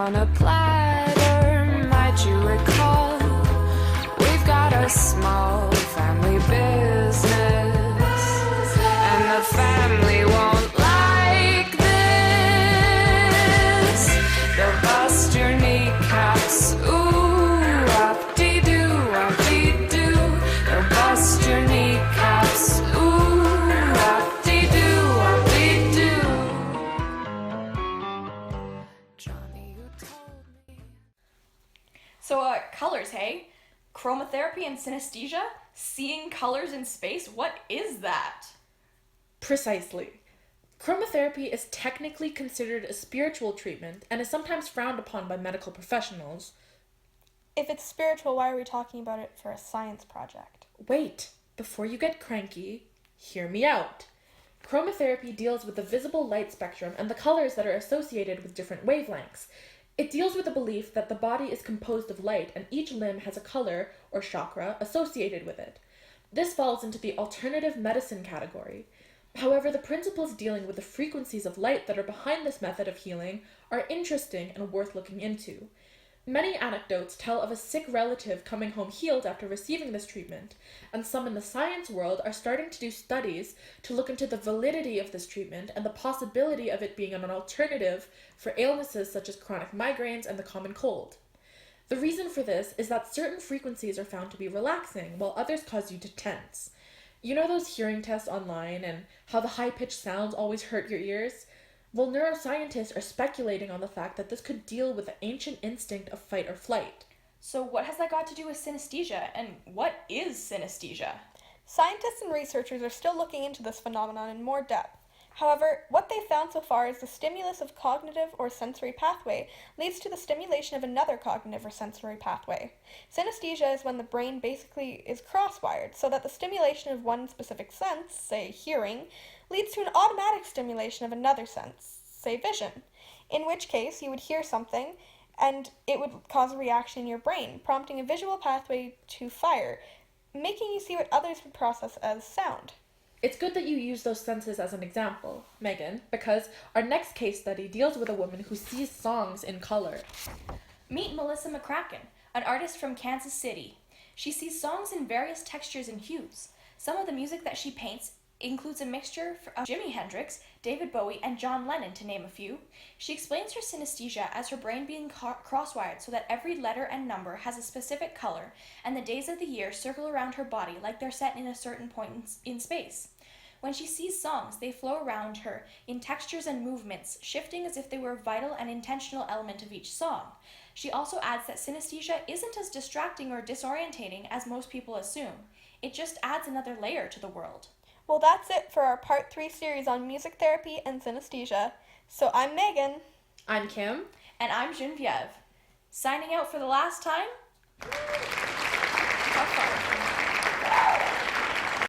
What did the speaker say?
on a platter, might you recall? We've got a small family business, and the family won't like this. They'll bust your kneecaps, ooh, wop-dee-doo, wop-dee-doo. They'll bust your kneecaps, ooh, wop-dee-doo, wop-dee-doo. Johnny, you told me. So, colors, hey? Chromotherapy and synesthesia? Seeing colors in space? What is that? Precisely. Chromotherapy is technically considered a spiritual treatment and is sometimes frowned upon by medical professionals. If it's spiritual, why are we talking about it for a science project? Wait, before you get cranky, hear me out. Chromotherapy deals with the visible light spectrum and the colors that are associated with different wavelengths. It deals with the belief that the body is composed of light and each limb has a color, or chakra, associated with it. This falls into the alternative medicine category. However, the principles dealing with the frequencies of light that are behind this method of healing are interesting and worth looking into. Many anecdotes tell of a sick relative coming home healed after receiving this treatment, and some in the science world are starting to do studies to look into the validity of this treatment and the possibility of it being an alternative for illnesses such as chronic migraines and the common cold. The reason for this is that certain frequencies are found to be relaxing, while others cause you to tense. You know those hearing tests online and how the high-pitched sounds always hurt your ears? Well, neuroscientists are speculating on the fact that this could deal with the ancient instinct of fight or flight. So, what has that got to do with synesthesia? And what is synesthesia? Scientists and researchers are still looking into this phenomenon in more depth. However, what they've found so far is the stimulus of cognitive or sensory pathway leads to the stimulation of another cognitive or sensory pathway. Synesthesia is when the brain basically is cross-wired, so that the stimulation of one specific sense, say hearing, leads to an automatic stimulation of another sense, say vision, in which case you would hear something and it would cause a reaction in your brain, prompting a visual pathway to fire, making you see what others would process as sound. It's good that you use those senses as an example, Megan, because our next case study deals with a woman who sees songs in color. Meet Melissa McCracken, an artist from Kansas City. She sees songs in various textures and hues. Some of the music that she paints includes a mixture of Jimi Hendrix, David Bowie, and John Lennon, to name a few. She explains her synesthesia as her brain being cross-wired so that every letter and number has a specific color, and the days of the year circle around her body like they're set in a certain point in space. When she sees songs, they flow around her in textures and movements, shifting as if they were a vital and intentional element of each song. She also adds that synesthesia isn't as distracting or disorientating as most people assume. It just adds another layer to the world. Well, that's it for our Part 3 series on music therapy and synesthesia. So I'm Megan. I'm Kim. And I'm Geneviève. Signing out for the last time? Have fun.